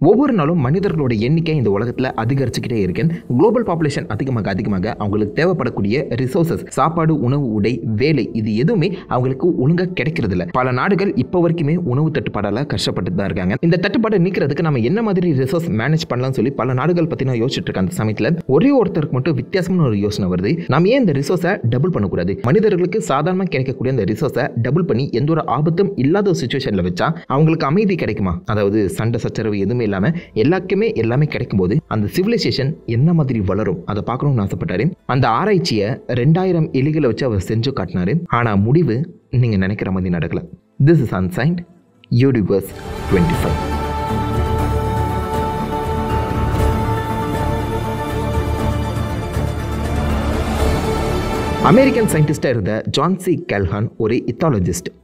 ஒவ்வொரு நாளும் மனிதர்களோட எண்ணிக்கை இந்த உலகத்தில் அதிகரிச்சுக்கிட்டே இருக்கு. குளோபல் பாப்புலேஷன் அதிகமாக அவங்களுக்கு தேவைப்படக்கூடிய ரிசோர்சஸ், சாப்பாடு, உணவு, உடை, வேலை, இது எதுவுமே அவங்களுக்கு ஒழுங்காக கிடைக்கிறது இல்லை. பல நாடுகள் இப்போ வரைக்குமே உணவு தட்டுப்பாடால் கஷ்டப்பட்டு தான் இருக்காங்க. இந்த தட்டுப்பாடை நீக்கிறதுக்கு நம்ம என்ன மாதிரி ரிசோர்ஸ் மேனேஜ் பண்ணலாம்னு சொல்லி பல நாடுகள் பற்றி நான் யோசிச்சுட்டு இருக்கேன். அந்த சமயத்தில் ஒரே ஒருத்தருக்கு மட்டும் வித்தியாசமான ஒரு யோசனை வருது. நம்ம ஏன் இந்த ரிசோர்ஸை டபுள் பண்ணக்கூடாது? மனிதர்களுக்கு சாதாரணமாக கிடைக்கக்கூடிய இந்த ரிசோர்ஸை டபுள் பண்ணி எந்த ஒரு ஆபத்தும் இல்லாத ஒரு சுச்சுவேஷனில் வச்சா அவங்களுக்கு அமைதி கிடைக்குமா? அதாவது சண்டை சச்சரவு எதுவுமே இல்லாமல் எல்லாமே கிடைக்கும் போது அந்த சிவிலைசேஷன் என்ன மாதிரி வளரும் அதை பார்க்கணும்னு ஆசைப்பட்டாரு. அந்த ஆராய்ச்சியை 2000 எலிகளை வச்சு அவர் செஞ்சு காட்டினாரு. ஆனால் முடிவு நீங்க நினைக்கிற மாதிரி நடக்கல. This is ancient universe 25. American சயின்டிஸ்டாக இருந்த ஜான் சி கேல்ஹான் ஒரு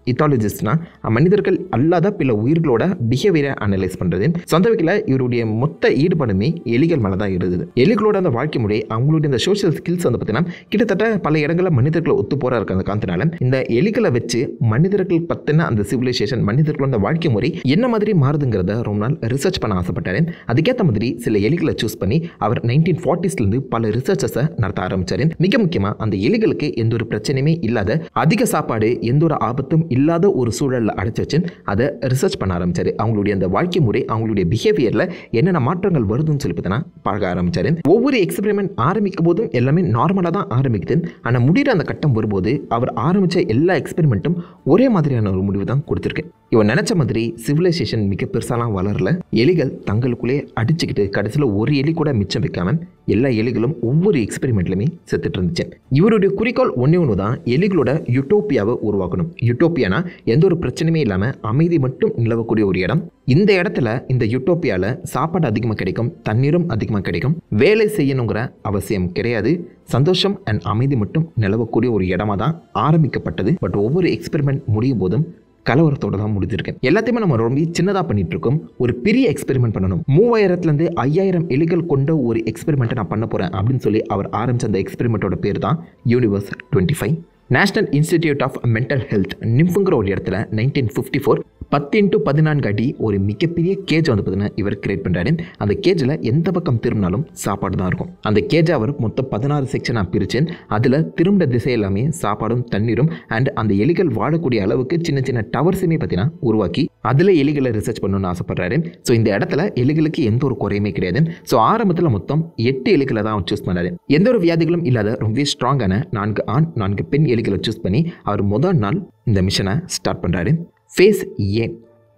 இத்தாலஜிஸ்ட்னா மனிதர்கள் அல்லாத பிற உயிர்களோட பிஹேவியரை அனலைஸ் பண்ணுறது. சொந்த வகையில் இவருடைய மொத்த ஈடுபாடுமே எலிகள் மேலே தான் இருந்தது. எலிகளோட அந்த வாழ்க்கை முறை, அவங்களுடைய இந்த சோஷியல் ஸ்கில்ஸ் வந்து பார்த்தீங்கன்னா கிட்டத்தட்ட பல இடங்களில் மனிதர்களை ஒத்து போகிறா இருக்க அந்த காரணத்தினால இந்த எலிகளை வச்சு மனிதர்கள் பற்றின அந்த சிவிலைசேஷன், மனிதர்களோட அந்த வாழ்க்கை முறை என்ன மாதிரி மாறுதுங்கிறத ரொம்ப நாள் ரிசர்ச் பண்ண ஆசைப்பட்டார். அதுக்கேற்ற மாதிரி சில எலிகளை சூஸ் பண்ணி அவர் 1940s பல ரிசர்ச்சஸை நடத்த ஆரம்பித்தார். மிக முக்கியமாக அந்த எலிகள் எந்த ஒரு பிரச்சனையுமே இல்லாத, அதிக சாப்பாடு, எந்த ஒரு ஆபத்தும் இல்லாத ஒரு சூழலில் அடைச்சு வச்சு அதை ரிசர்ச் பண்ண ஆரம்பிச்சாரு. அவங்களுடைய அந்த வாழ்க்கை முறை, அவங்களுடைய பிஹேவியர்ல என்னென்ன மாற்றங்கள் வருதுன்னு சொல்லி பார்த்தீங்கன்னா பார்க்க ஆரம்பிச்சாரு. ஒவ்வொரு எக்ஸ்பெரிமெண்ட் ஆரம்பிக்கும் போதும் எல்லாமே நார்மலாக தான் ஆரம்பிக்குது. ஆனால் முடிகிற அந்த கட்டம் வரும்போது அவர் ஆரம்பித்த எல்லா எக்ஸ்பெரிமெண்ட்டும் ஒரே மாதிரியான ஒரு முடிவு தான் கொடுத்துருக்கு. இவன் நினைச்ச மாதிரி சிவிலைசேஷன் மிக பெருசாலாம் வளரல. எலிகள் தங்களுக்குள்ளே அடிச்சுக்கிட்டு கடைசியில் ஒரு எலி கூட மிச்சம் வைக்காம எல்லா எலிகளும் ஒவ்வொரு எக்ஸ்பெரிமெண்ட்லையுமே செத்துட்டு இருந்துச்சு. இவருடைய குறிக்கோள் ஒன்று தான், எலிகளோட யூட்டோப்பியாவை உருவாக்கணும். யூட்டோப்பியானா எந்த ஒரு பிரச்சனையுமே இல்லாமல் அமைதி மட்டும் நிலவக்கூடிய ஒரு இடம். இந்த இடத்துல, இந்த யூட்டோப்பியாவில் சாப்பாடு அதிகமாக கிடைக்கும், தண்ணீரும் அதிகமாக கிடைக்கும், வேலை செய்யணுங்கிற அவசியம் கிடையாது, சந்தோஷம் அண்ட் அமைதி மட்டும் நிலவக்கூடிய ஒரு இடமா தான் ஆரம்பிக்கப்பட்டது. பட் ஒவ்வொரு எக்ஸ்பெரிமெண்ட் முடியும் போதும் கலவரத்தோட தான் முடிஞ்சிருக்கு. எல்லாத்தையுமே நம்ம ரொம்ப சின்னதாக பண்ணிட்டு இருக்கோம். ஒரு பெரிய எக்ஸ்பெரிமெண்ட் பண்ணணும், 3000 5000 எலிகள் கொண்ட ஒரு எக்ஸ்பெரிமெண்ட்டை நான் பண்ண போகிறேன் அப்படின்னு சொல்லி அவர் ஆரம்பித்த அந்த எக்ஸ்பெரிமெண்ட்டோட பேர் தான் universe 25. National institute of mental health நிம்ஃபுங்கிற ஒரு இடத்துல 1954 10x14 அடி ஒரு மிகப்பெரிய கேஜ் வந்து பார்த்தீங்கன்னா இவர் கிரியேட் பண்ணுறாரு. அந்த கேஜில் எந்த பக்கம் திரும்பினாலும் சாப்பாடு தான் இருக்கும். அந்த கேஜை அவர் மொத்தம் 16 செக்ஷனாக பிரித்து அதில் திரும்ப திசை எல்லாமே சாப்பாடும் தண்ணீரும் அண்ட் அந்த எலிகள் வாழக்கூடிய அளவுக்கு சின்ன சின்ன டவர்ஸுமே பார்த்தீங்கன்னா உருவாக்கி அதில் எலிகளை ரிசர்ச் பண்ணணும்னு ஆசைப்படுறாரு. ஸோ இந்த இடத்துல எலிகளுக்கு எந்த ஒரு குறையுமே கிடையாது. ஸோ ஆரம்பத்தில் மொத்தம் 8 எலிகளை தான் அவர் சூஸ் பண்ணாரு. எந்த ஒரு வியாதிகளும் இல்லாத ரொம்ப ஸ்ட்ராங்கான 4 ஆண் 4 பெண் எலிகளை சூஸ் பண்ணி அவர் முதல் நாள் இந்த மிஷனை ஸ்டார்ட் பண்ணுறாரு. ஃபேஸ் ஏ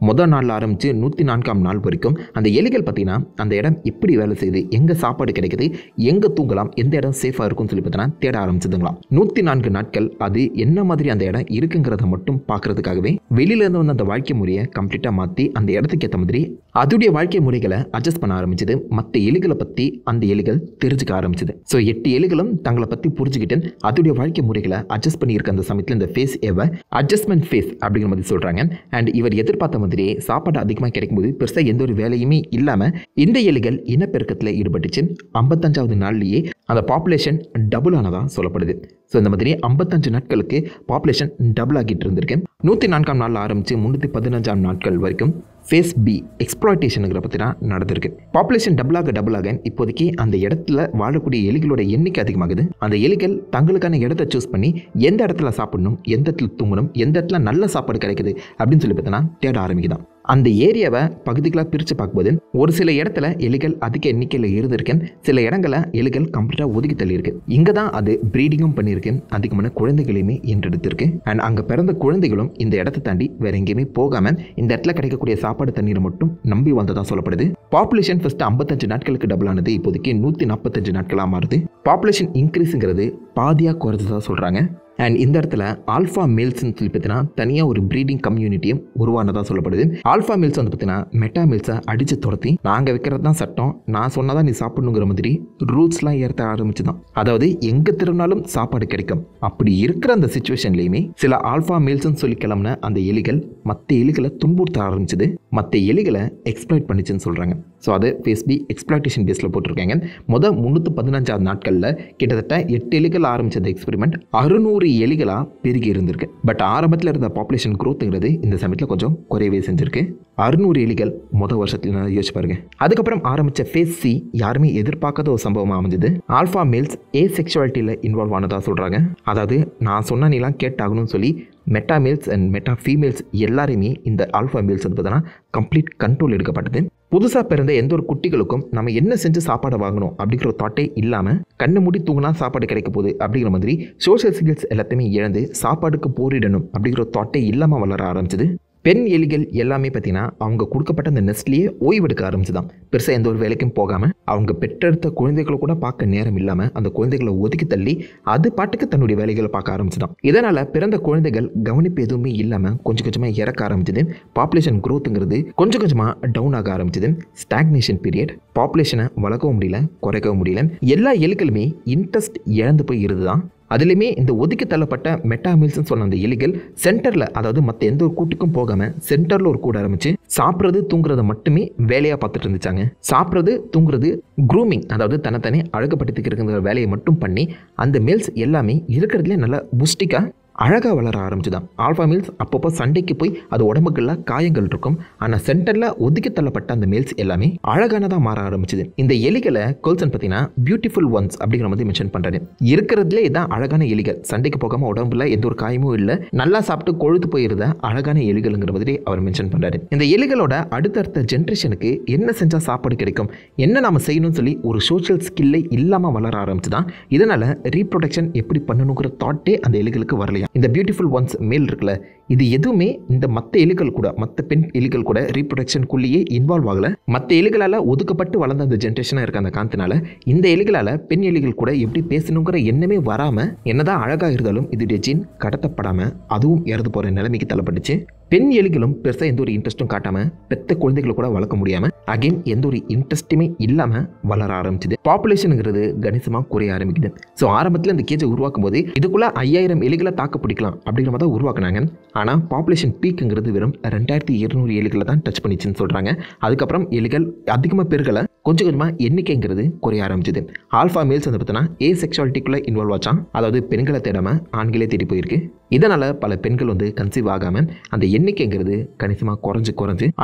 முதல் நாளில் ஆரம்பித்து 104ஆம் நாள் வரைக்கும் அந்த எலிகள் பார்த்தீங்கன்னா அந்த இடம் எப்படி வேலை செய்யுது, எங்கே சாப்பாடு கிடைக்குது, எங்கே தூங்கலாம், எந்த இடம் சேஃபாக இருக்கும்னு சொல்லி பார்த்தீங்கன்னா தேட ஆரம்பிச்சதுங்களாம். 104 நாட்கள் அது என்ன மாதிரி அந்த இடம் இருக்குங்கிறத மட்டும் பார்க்கறதுக்காகவே வெளியிலேருந்து வந்து அந்த வாழ்க்கை முறையை கம்ப்ளீட்டாக மாற்றி அந்த இடத்துக்கு ஏற்ற மாதிரி அதோடைய வாழ்க்கை முறைகளை அட்ஜஸ்ட் பண்ண ஆரம்பிச்சது. மற்ற எலிகளை பற்றி அந்த எலிகள் தெரிஞ்சுக்க ஆரம்பிச்சது. ஸோ 8 எலிகளும் தங்களை பற்றி புரிஞ்சுக்கிட்டு அதோடைய வாழ்க்கை முறைகளை அட்ஜஸ்ட் பண்ணியிருக்க அந்த சமயத்தில் இந்த ஃபேஸ் ஏவை அட்ஜஸ்ட்மெண்ட் ஃபேஸ் அப்படிங்கிற மாதிரி சொல்கிறாங்க. அண்ட் இவர் எதிர்பார்த்த சாப்பாடு அதிகமாக கிடைக்கும்போது பெருசாக எந்த ஒரு வேலையுமே இல்லாமல் இந்த எலிகள் இனப்பெருக்கத்தில் ஈடுபட்டுச்சு. 55வது நாள்லேயே அந்த பாப்புலேஷன் டபுள் ஆனதாக சொல்லப்படுது. ஸோ இந்த மாதிரி 55 நாட்களுக்கு பாப்புலேஷன் டபுள் ஆகிட்டு இருந்திருக்கு. 104ஆம் நாளில் ஆரம்பித்து 315ஆம் நாட்கள் வரைக்கும் ஃபேஸ் பி எக்ஸ்ப்ளாய்டேஷனுங்கிற பற்றி தான் நடந்திருக்கு. பாப்புலேஷன் டபுளாக இப்போதைக்கு அந்த இடத்துல வாழக்கூடிய எலிகளோட எண்ணிக்கை அதிகமாகுது. அந்த எலிகள் தங்களுக்கான இடத்தை சூஸ் பண்ணி எந்த இடத்துல சாப்பிடணும், எந்த இடத்துல தூங்கணும், எந்த இடத்துல நல்ல சாப்பாடு கிடைக்குது அப்படின்னு சொல்லி பார்த்தீங்கன்னா தேட ஆரம்பிக்குதான். அந்த ஏரியாவை பகுதிகளாக பிரித்து பார்க்கும்போது ஒரு சில இடத்துல எலிகள் அதிக எண்ணிக்கையில் இருந்திருக்கு, சில இடங்களை எலிகள் கம்ப்ளீட்டாக ஒதுக்கி தள்ளியிருக்கு. இங்கே தான் அது ப்ரீடிங்கும் பண்ணியிருக்கு, அதிகமான குழந்தைகளையுமே ஈன்றெடுத்திருக்கு. அண்ட் அங்கே பிறந்த குழந்தைகளும் இந்த இடத்தை தாண்டி வேற எங்கேயுமே போகாமல் இந்த இடத்துல கிடைக்கக்கூடிய சாப்பாடு தண்ணீரை மட்டும் நம்பி வந்ததான் சொல்லப்படுது. பாப்புலேஷன் ஃபர்ஸ்ட் 55 நாட்களுக்கு டபுள் ஆனது இப்போதைக்கு 145 நாட்களாக மாறுது. பாப்புலேஷன் இன்க்ரீஸுங்கிறது பாதியாக குறைஞ்சதாக சொல்கிறாங்க. அண்ட் இந்த இடத்துல ஆல்ஃபா மேல்ஸ்ன்னு சொல்லி பார்த்தீங்கன்னா தனியாக ஒரு ப்ரீடிங் கம்யூனிட்டியும் உருவானதாக சொல்லப்படுது. ஆல்ஃபா மேல்ஸ் வந்து பார்த்தீங்கன்னா மெட்டா மேல்ஸை அடித்து துரத்தி நாங்கள் வைக்கிறது தான் சட்டம், நான் சொன்னதான் நீ சாப்பிடணுங்கிற மாதிரி ரூல்ஸ்லாம் ஏற்ற ஆரம்பிச்சு தான். அதாவது எங்கே திரும்பினாலும் சாப்பாடு கிடைக்கும். அப்படி இருக்கிற அந்த சுச்சுவேஷன்லையுமே சில ஆல்ஃபா மேல்ஸ்ன்னு சொல்லி கிளம்புன அந்த எலிகள் மற்ற எலிகளை துன்புறுத்த ஆரம்பிச்சது, மற்ற எலிகளை எக்ஸ்ப்ளாய்ட் பண்ணிச்சுன்னு சொல்கிறாங்க. ஸோ அது ஃபேஸ் பி எக்ஸ்ப்ளாய்டேஷன் பேஸில் போட்டிருக்காங்க. 315 நாட்களில் கிட்டத்தட்ட 8 எலிகள் ஆரம்பித்த எக்ஸ்பெரிமெண்ட் 600 600 எலிகளாக பெருகி இருந்திருக்கு. பட் ஆரம்பத்தில் இருந்த பாப்புலேஷன் க்ரோத்துங்கிறது இந்த சமயத்தில் கொஞ்சம் குறையவே செஞ்சிருக்கு. 600 எலிகள் மொதல் வருஷத்துல யோசிச்சு பாருங்க. அதுக்கப்புறம் ஆரம்பித்த ஃபேஸ் சி யாருமே எதிர்பார்க்காத ஒரு சம்பவமாக அமைஞ்சது. ஆல்ஃபா மேல்ஸ் ஏசெக்சுவாலிட்டியில் இன்வால்வ் ஆனதாக சொல்கிறாங்க. அதாவது நான் சொன்ன நீலாம் கேட்டாகணும்னு சொல்லி meta males and meta females எல்லாருமே இந்த ஆல்ஃபா மேல்ஸ் வந்து பார்த்தீங்கன்னா கம்ப்ளீட் கண்ட்ரோல் எடுக்கப்பட்டது. புதுசாக பிறந்த எந்த ஒரு குட்டிகளுக்கும் நம்ம என்ன செஞ்சு சாப்பாடை வாங்கணும் அப்படிங்கிற ஒரு தாட்டே இல்லாமல் கண்ணை மூடி தூங்கினா சாப்பாடு கிடைக்க போகுது அப்படிங்கிற மாதிரி சோஷியல் ஸ்கில்ஸ் எல்லாத்தையுமே இழந்து சாப்பாடுக்கு போரிடணும் அப்படிங்கிற ஒரு தாட்டே இல்லாமல் வளர ஆரம்பிச்சது. பெண் எலிகள் எல்லாமே பார்த்தீங்கன்னா அவங்க கொடுக்கப்பட்ட அந்த நெஸ்ட்லேயே ஓய்வெடுக்க ஆரம்பிச்சுதான். பெருசாக எந்த ஒரு வேலைக்கும் போகாமல் அவங்க பெற்றெடுத்த குழந்தைகளை கூட பார்க்க நேரம் இல்லாமல் அந்த குழந்தைகளை ஒதுக்கி தள்ளி அது பாட்டுக்கு தன்னுடைய வேலைகளை பார்க்க ஆரம்பிச்சுதான். இதனால் பிறந்த குழந்தைகள் கவனிப்பு எதுவுமே இல்லாமல் கொஞ்சம் கொஞ்சமாக இறக்க ஆரம்பிச்சது. பாப்புலேஷன் க்ரோத்துங்கிறது கொஞ்சம் கொஞ்சமாக டவுன் ஆக ஆரம்பிச்சது. Stagnation period. பாப்புலேஷனை வளர்க்கவும் முடியல, குறைக்கவும் முடியல. எல்லா எலிகளுமே இன்ட்ரெஸ்ட் இழந்து போய் இருந்துதான். அதுலேயுமே இந்த ஒதுக்கி தள்ளப்பட்ட மெட்டாமில்ஸ்ன்னு சொன்ன அந்த எலிகள் சென்டரில், அதாவது மற்ற எந்த ஒரு கூட்டுக்கும் போகாமல் சென்டரில் ஒரு கூட ஆரம்பிச்சு சாப்பிட்றது தூங்குறதை மட்டுமே வேலையாக பார்த்துட்டு இருந்துச்சாங்க. சாப்பிட்றது தூங்குறது க்ரூமிங், அதாவது தன்னைத்தானே அழகுபடுத்திக்கிற வேலையை மட்டும் பண்ணி அந்த மேல்ஸ் எல்லாமே இருக்கிறதுலே நல்லா புஸ்டிக்காக அழகாக வளர ஆரம்பிச்சுதான். ஆல்ஃபா மேல்ஸ் அப்பப்போ சண்டைக்கு போய் அது உடம்புக்குள்ள காயங்கள் இருக்கும். ஆனால் சென்டரில் ஒதுக்கி தள்ளப்பட்ட அந்த மேல்ஸ் எல்லாமே அழகானதாக மாற ஆரம்பிச்சுது. இந்த எலிகளை கோல்சன் பார்த்தீங்கன்னா பியூட்டிஃபுல் ஒன்ஸ் அப்படிங்கிற மாதிரி மென்ஷன் பண்ணுறாரு. இருக்கிறதுலே இதான் அழகான எலிகள், சண்டைக்கு போகாமல் உடம்புல எந்த ஒரு காயமும் இல்லை, நல்லா சாப்பிட்டு கொழுத்து போயிருந்த அழகான எலிகள்ங்கிற மாதிரி அவர் மென்ஷன் பண்ணுறாரு. இந்த எலிகளோட அடுத்தடுத்த ஜென்ரேஷனுக்கு என்ன செஞ்சால் சாப்பாடு கிடைக்கும், என்ன நாம செய்யணும்னு சொல்லி ஒரு சோஷியல் ஸ்கில்லே இல்லாமல் வளர ஆரம்பிச்சுதான். இதனால் ரீப்ரொடக்ஷன் எப்படி பண்ணணுங்கிற தாட்டே அந்த எலிகளுக்கு வரலையா. இந்த பியூட்டிஃபுல் ஒன்ஸ் மேல் இருக்குல்ல, இது எதுவுமே இந்த மற்ற எலிகள் கூட, மற்ற பெண் எலிகள் கூட ரீப்ரொடக்ஷனுக்குள்ளேயே இன்வால்வ் ஆகலை. மற்ற எலிகளால் ஒதுக்கப்பட்டு வளர்ந்த அந்த ஜென்ரேஷனாக இருக்க அந்த காரணத்தினால இந்த எலிகளால் பெண் எலிகள் கூட எப்படி பேசணுங்கிற எண்ணமே வராமல், என்னதான் அழகாக இருந்தாலும் இதுடைய ஜீன் கடத்தப்படாமல் அதுவும் இறந்து போகிற நிலைமைக்கு தள்ளப்பட்டுச்சு. பெண் எலிகளும் பெருசாக எந்த ஒரு இன்ட்ரெஸ்ட்டும் காட்டாமல் பெத்த குழந்தைகளை கூட வளர்க்க முடியாமல் அகைன் எந்த ஒரு இன்ட்ரெஸ்ட்டுமே இல்லாமல் வளர ஆரம்பிச்சுது. பாப்புலேஷனுங்கிறது கணிசமாக குறைய ஆரம்பிக்குது. ஸோ ஆரம்பத்தில் இந்த கேஜை உருவாக்கும் போது இதுக்குள்ளே 5000 எலிகளை தாக்கு பிடிக்கலாம் அப்படிங்கிற மாதிரி தான் உருவாக்குனாங்க. ஆனால் பாப்புலேஷன் பீக்குங்கிறது வெறும் 2200 எலிகளை தான் டச் பண்ணிச்சுன்னு சொல்கிறாங்க. அதுக்கப்புறம் எலிகள் அதிகமாக பெருகலை, கொஞ்சம் கொஞ்சமாக எண்ணிக்கைங்கிறது குறைய ஆரம்பிச்சுது. ஆல்ஃபா மேல்ஸ் வந்து பார்த்தீங்கன்னா ஏசெக்சுவாலிட்டிக்குள்ளே இன்வால்வ் ஆச்சான், அதாவது பெண்களை தேடாமல் ஆண்களே தேடி போயிருக்கு. இதனால் பல பெண்கள் வந்து கன்சீவ் ஆகாமல் அந்த எண்ணிக்கைங்கிறது கணிசமாக குறைஞ்சு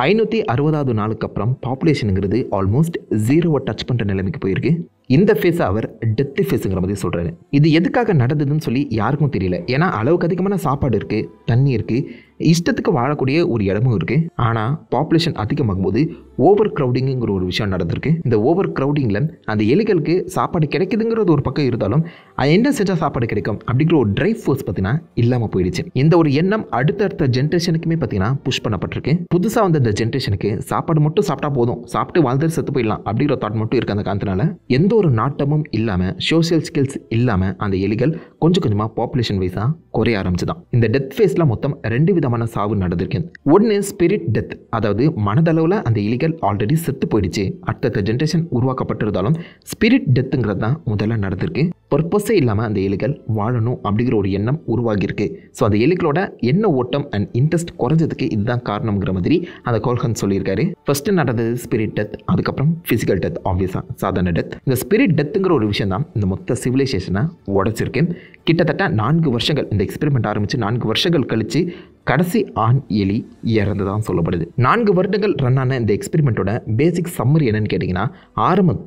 560வது நாளுக்கு அப்புறம் பாப்புலேஷனுங்கிறது ஆல்மோஸ்ட் 0 டச் பண்ணுற நிலைமைக்கு போயிருக்கு. இந்த ஃபேஸை அவர் டெத் ஃபேஸுங்கிற மாதிரி சொல்கிறாரு. இது எதுக்காக நடந்ததுன்னு சொல்லி யாருக்கும் தெரியல. ஏன்னா அளவுக்கு அதிகமான சாப்பாடு இருக்குது, தண்ணி இருக்குது, இஷ்டத்துக்கு வாழக்கூடிய ஒரு இடமும் இருக்குது. ஆனால் பாப்புலேஷன் அதிகமாகும் போது ஓவர் க்ரௌடிங்குங்கிற ஒரு விஷயம் நடந்திருக்கு. இந்த ஓவர் க்ரௌடிங்கில் அந்த எலிகளுக்கு சாப்பாடு கிடைக்குதுங்கிறது ஒரு பக்கம் இருந்தாலும் அது என்ன செஞ்சால் சாப்பாடு கிடைக்கும் அப்படிங்கிற ஒரு ட்ரைவ் ஃபோர்ஸ் பார்த்தீங்கன்னா இல்லாமல் போயிடுச்சு. இந்த ஒரு எண்ணம் அடுத்தடுத்த ஜென்ரேஷனுக்குமே பார்த்தீங்கன்னா புஷ் பண்ணப்பட்டிருக்கு. புதுசாக வந்த இந்த ஜென்ரேஷனுக்கு சாப்பாடு மட்டும் சாப்பிட்டா போதும், சாப்பிட்டு வாழ்ந்துட்டு செத்து போயிடலாம் அப்படிங்கிற தாட் மட்டும் இருக்கு. அந்த காரணத்தினால எந்த ஒரு நாட்டமும் இல்லாமல் சோஷியல் ஸ்கில்ஸ் இல்லாமல் அந்த எலிகள் கொஞ்சம் கொஞ்சமாக பாப்புலேஷன் வைஸாக குறைய ஆரம்பிச்சுதான். இந்த டெத் ஃபேஸில் மொத்தம் 2 விதமான சாவு நடந்திருக்கு. ஒன்று ஸ்பிரிட் டெத், அதாவது மனதளவில் அந்த எலிகள் ஆல்ரெடி செத்து போயிடுச்சு, அடுத்த ஜென்ரேஷன் உருவாக்கப்பட்டிருந்தாலும் ஸ்பிரிட் டெத்துங்கிறது தான் முதல்ல நடந்திருக்கு. பர்பஸே இல்லாமல் அந்த எலிகள் வாழணும் அப்படிங்கிற ஒரு எண்ணம் உருவாகியிருக்கு. ஸோ அந்த எலிகளோட எண்ண ஓட்டம் அண்ட் இன்ட்ரெஸ்ட் குறைஞ்சதுக்கு இதுதான் காரணம்ங்கிற மாதிரி அந்த கோல்கன் சொல்லியிருக்காரு. ஃபர்ஸ்ட் நடந்தது ஸ்பிரிட் டெத், அதுக்கப்புறம் ஃபிசிக்கல் டெத், ஆப்வியஸாக சாதாரண டெத். இந்த ஸ்பிரிட் டெத்துங்கிற ஒரு விஷயம் தான் இந்த மொத்த சிவிலைசேஷனை உடைச்சிருக்கு. கிட்டத்தட்ட 4 வருஷங்கள் இந்த எக்ஸ்பெரிமெண்ட் ஆரம்பித்து 4 வருஷங்கள் கழித்து கடைசி ஆண் எலி இறந்துதான் சொல்லப்படுது. 4 வருடங்கள் ரன் ஆன இந்த எக்ஸ்பெரிமெண்ட்டோட பேசிக் சம்மரி என்னன்னு கேட்டிங்கன்னா,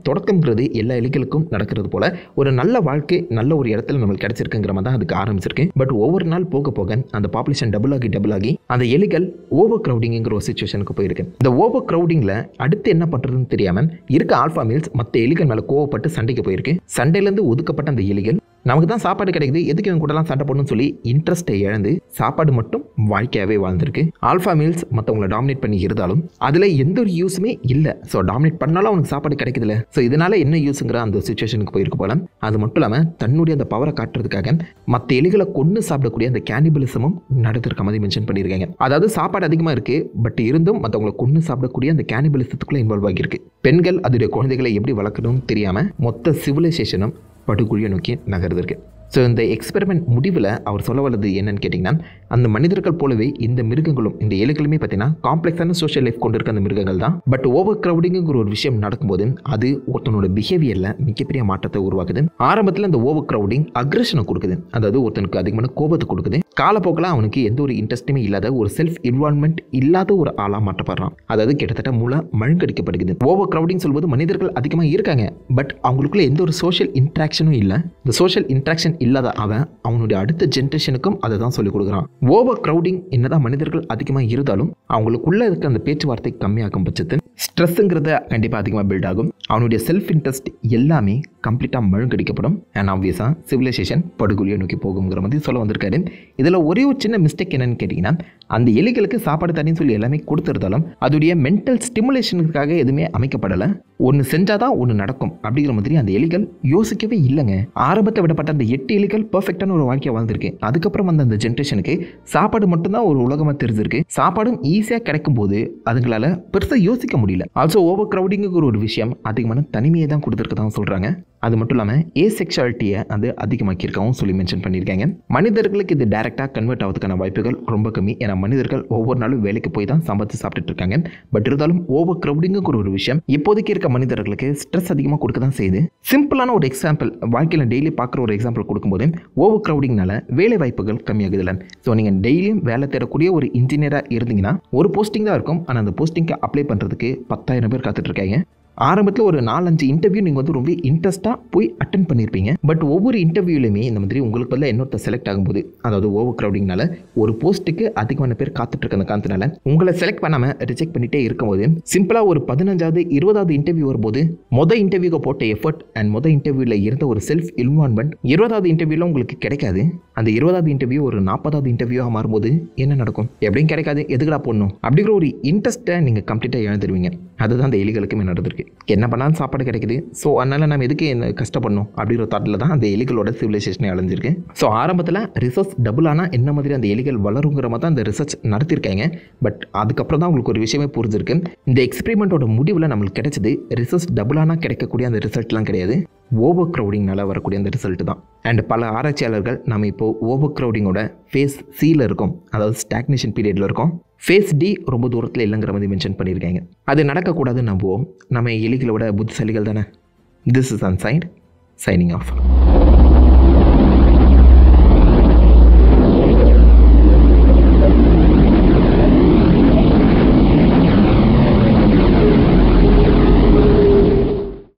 தொடக்கம்ங்கிறது எல்லா எலிகளுக்கும் நடக்கிறது போல ஒரு நல்ல வாழ்க்கை, நல்ல ஒரு இடத்துல நம்மளுக்கு கிடைச்சிருக்குங்கிற மாதிரி தான் அதுக்கு ஆரம்பிச்சிருக்கு. பட் ஒவ்வொரு நாள் போக போக அந்த பாப்புலேஷன் டபுள் ஆகி அந்த எலிகள் ஓவர் க்ரௌடிங்கிற ஒரு சிச்சுவேஷனுக்கு போயிருக்கு. இந்த ஓவர் க்ரௌடிங்கில் அடுத்து என்ன பண்ணுறதுன்னு தெரியாமல் இருக்க ஆல்ஃபா மேல்ஸ் மற்ற எலிகள் மேலே கோவப்பட்டு சண்டைக்கு போயிருக்கு. சண்டையிலேருந்து ஒதுக்கப்பட்ட அந்த எலிகள் நமக்கு தான் சாப்பாடு கிடைக்குது, எதுக்கு இவங்க கூடலாம் சண்டை போடணும்னு சொல்லி இன்ட்ரெஸ்ட்டை இழந்து சாப்பாடு மட்டும் வாழ்க்கையாகவே வாழ்ந்துருக்கு. ஆல்ஃபா மேல்ஸ் மற்றவங்களை டாமினேட் பண்ணி இருந்தாலும் அதில் எந்த ஒரு யூஸுமே இல்லை. ஸோ டாமினேட் பண்ணாலும் அவனுக்கு சாப்பாடு கிடைக்குதுல்ல, ஸோ இதனால் என்ன யூஸுங்கிற அந்த சிச்சுவேஷனுக்கு போயிருக்கு போல. அது மட்டும் இல்லாமல் தன்னுடைய அந்த பவரை காட்டுறதுக்காக மற்ற எலிகளை கொன்று சாப்பிடக்கூடிய அந்த கேனிபலிசமும் நடந்திருக்க மாதிரி மென்ஷன் பண்ணியிருக்காங்க. அதாவது சாப்பாடு அதிகமாக இருக்குது, பட் இருந்தும் மற்றவங்களை கொன்று சாப்பிடக்கூடிய அந்த கேனிபலிசத்துக்குள்ளே இன்வால்வ் ஆகியிருக்கு. பெண்கள் அதோடைய குழந்தைகளை எப்படி வளர்க்கணும்னு தெரியாமல் மொத்த சிவிலைசேஷனும் படுகொழியை நோக்கி நகர்ந்திருக்கு. ஸோ இந்த எக்ஸ்பெரிமெண்ட் முடிவில் அவர் சொல்ல வல்லது என்னன்னு கேட்டிங்கன்னா, அந்த மனிதர்கள் போலவே இந்த மிருகங்களும் இந்த எலிகளுமே பார்த்தீங்கன்னா காம்ப்ளெக்ஸான சோஷியல் லைஃப் கொண்டு இருக்க அந்த மிருகங்கள் தான். பட் ஓவர் க்ரௌடிங்கிற ஒரு விஷயம் நடக்கும்போது அது ஒருத்தனோட பிஹேவியரில் மிகப்பெரிய மாற்றத்தை உருவாக்குது. ஆரம்பத்தில் இந்த ஓவர் க்ரௌடிங் அக்ரெஷனை கொடுக்குது, அதாவது ஒருத்தனுக்கு அதிகமான கோபத்தை கொடுக்குது. காலப்போக்கில் அவனுக்கு எந்த ஒரு இன்ட்ரெஸ்ட்டுமே இல்லாத ஒரு செல்ஃப் இன்வால்மெண்ட் இல்லாத ஒரு ஆளாக மாற்றப்படுறான். அதாவது கிட்டத்தட்ட மூளை மழுங்கடிக்கப்படுகிறது. ஓவர் க்ரௌடிங் சொல்வது மனிதர்கள் அதிகமாக இருக்காங்க, பட் அவங்களுக்குள்ள எந்த ஒரு சோஷியல் இன்ட்ராக்ஷனும் இல்லை. இந்த சோஷியல் இன்ட்ராக்ஷன் இல்லாத அவனுடைய அடுத்த ஜென்ரேஷனுக்கும் அதை தான் சொல்லிக் கொடுக்குறான். ஓவர் க்ரௌடிங் என்னதான் மனிதர்கள் அதிகமாக இருந்தாலும் அவங்களுக்குள்ள இருக்க அந்த பேச்சுவார்த்தை கம்மியாகும் பட்சத்தில் ஸ்ட்ரெஸ்ஸுங்கிறத கண்டிப்பாக அதிகமாக பில்ட் ஆகும். அவனுடைய செல்ஃப் இன்ட்ரெஸ்ட் எல்லாமே கம்ப்ளீட்டாக மழுங்கடிக்கப்படும். அண்ட் ஆப்வியஸாக சிவிலைசேஷன் படுகொலியை நோக்கி போகுங்கிற மாதிரி சொல்ல வந்திருக்காரு. இதில் ஒரே ஒரு சின்ன மிஸ்டேக் என்னன்னு கேட்டிங்கன்னா, அந்த எலிகளுக்கு சாப்பாடு தண்ணின்னு சொல்லி எல்லாமே கொடுத்துருந்தாலும் அதோடைய மென்டல் ஸ்டிமுலேஷனுக்காக எதுவுமே அமைக்கப்படலை. ஒன்று செஞ்சாதான் ஒன்று நடக்கும் அப்படிங்கிற மாதிரி அந்த எலிகள் யோசிக்கவே இல்லைங்க. ஆரம்பத்தை விடப்பட்ட அந்த 8 எலிகள் பர்ஃபெக்டான ஒரு வாழ்க்கையை வாழ்ந்திருக்கு. அதுக்கப்புறம் அந்த ஜென்ரேஷனுக்கு சாப்பாடு மட்டும்தான் ஒரு உலகமாக தெரிஞ்சிருக்கு. சாப்பாடும் ஈஸியாக கிடைக்கும் போது அதுங்களால பெருசாக யோசிக்க முடியல. ஆல்சோ ஓவர் க்ரௌடிங்குங்கிற ஒரு விஷயம் அதிகமான தனிமையை தான் கொடுத்துருக்கதான் சொல்கிறாங்க. அது மட்டும் இல்லாமல் ஏசெக்சுவாலிட்டியை அது அதிகமாக்கியிருக்கவும் சொல்லி மென்ஷன் பண்ணியிருக்காங்க. மனிதர்களுக்கு இது டைரெக்டாக கன்வெர்ட் ஆகிறதுக்கான வாய்ப்புகள் ரொம்ப கம்மி. ஏன்னா மனிதர்கள் ஒவ்வொரு நாளும் வேலைக்கு போய் தான் சம்பாதிச்சு சாப்பிட்டுட்டு இருக்காங்க. பட் இருந்தாலும் ஓவர் க்ரௌடிங்குங்கிற ஒரு விஷயம் இப்போதைக்கு இருக்க மனிதர்களுக்கு ஸ்ட்ரெஸ் அதிகமாக கொடுக்க தான் செய்யுது. சிம்பிளான ஒரு எக்ஸாம்பிள், வாழ்க்கையில் டெய்லி பார்க்குற ஒரு எக்ஸாம்பிள் கொடுக்கும்போது ஓவர் க்ரௌடிங்னால வேலை வாய்ப்புகள் கம்மியாகுதுல்ல. ஸோ நீங்கள் டெய்லியும் வேலை தேடக்கூடிய ஒரு இன்ஜினியராக இருந்தீங்கன்னா ஒரு போஸ்டிங் தான் இருக்கும். ஆனால் அந்த போஸ்டிங்க்கு அப்ளை பண்ணுறதுக்கு 10,000 பேர் காத்துட்ருக்காங்க. ஆரம்பத்தில் ஒரு 4-5 இன்டர்வியூ நீங்கள் ரொம்ப இன்ட்ரெஸ்ட்டாக போய் அட்டன் பண்ணியிருப்பீங்க. பட் ஒவ்வொரு இன்டர்வியூலையுமே இந்த மாதிரி உங்களுக்கு பதிலாக இன்னொருத்தர் செலக்ட் ஆகும்போது, அதாவது ஓவர் க்ரௌடிங்னால ஒரு போஸ்ட்டுக்கு அதிகமான பேர் காத்துட்ருக்க காரணத்தினால உங்களை செலக்ட் பண்ணாமல் ரிஜெக்ட் பண்ணிகிட்டே இருக்கும்போது சிம்பிளாக ஒரு 15வது 20வது இன்டர்வியூ வரும்போது இன்டர்வியூக்கு போட்ட எஃபர்ட் அண்ட் இன்டர்வியூவில் இருந்த ஒரு செல்ஃப் இன்வால்மெண்ட் 20வது இன்டர்வியூவில் உங்களுக்கு கிடைக்காது. அந்த 20வது இன்டர்வியூ ஒரு 40வது இன்டர்வியூவாக மாறும்போது என்ன நடக்கும்? எப்படியும் கிடைக்காது, எதுக்கடா போடணும் அப்படிங்கிற ஒரு இன்ட்ரெஸ்ட்டை நீங்கள் கம்ப்ளீட்டாக இழந்துருவீங்க. அதுதான் அந்த எலிகளுக்குமே நடந்திருக்கு. என்ன பண்ணாலும் சாப்பாடு கிடைக்குது, ஸோ அதனால் நம்ம எதுக்கு கஷ்டப்படணும் அப்படிங்கிற தாட்டில் தான் அந்த எலிகளோட சிவிலைசேஷனே அழிஞ்சிருக்கு. ஸோ ஆரம்பத்தில் ரிசர்ச் டபுள் ஆனால் என்ன மாதிரி அந்த எலிகள் வளருங்கிற மாதிரி தான் அந்த ரிசர்ச் நடத்தியிருக்காங்க. பட் அதுக்கப்புறம் தான் உங்களுக்கு ஒரு விஷயமே புரிஞ்சிருக்கு. இந்த எக்ஸ்பெரிமெண்ட்டோட முடிவில் நம்மளுக்கு கிடைச்சது ரிசர்ச் டபுள் ஆனால் கிடைக்கக்கூடிய அந்த ரிசல்ட்லாம் கிடையாது, ஓவர் க்ரௌடிங்னால வரக்கூடிய அந்த ரிசல்ட் தான். அண்ட் பல ஆராய்ச்சியாளர்கள் நம்ம இப்போது ஓவர் க்ரௌடிங்கோட ஃபேஸ் சியில் இருக்கோம், அதாவது ஸ்டாக்னேஷன் பீரியடில் இருக்கோம். ஃபேஸ் டி ரொம்ப தூரத்தில் இல்லைங்கிற மாதிரி மென்ஷன் பண்ணியிருக்காங்க. அது நடக்கக்கூடாதுன்னு நம்புவோம். நம்ம எலிகளோட புத்திசாலிகள் தானே. This is unsigned, signing off.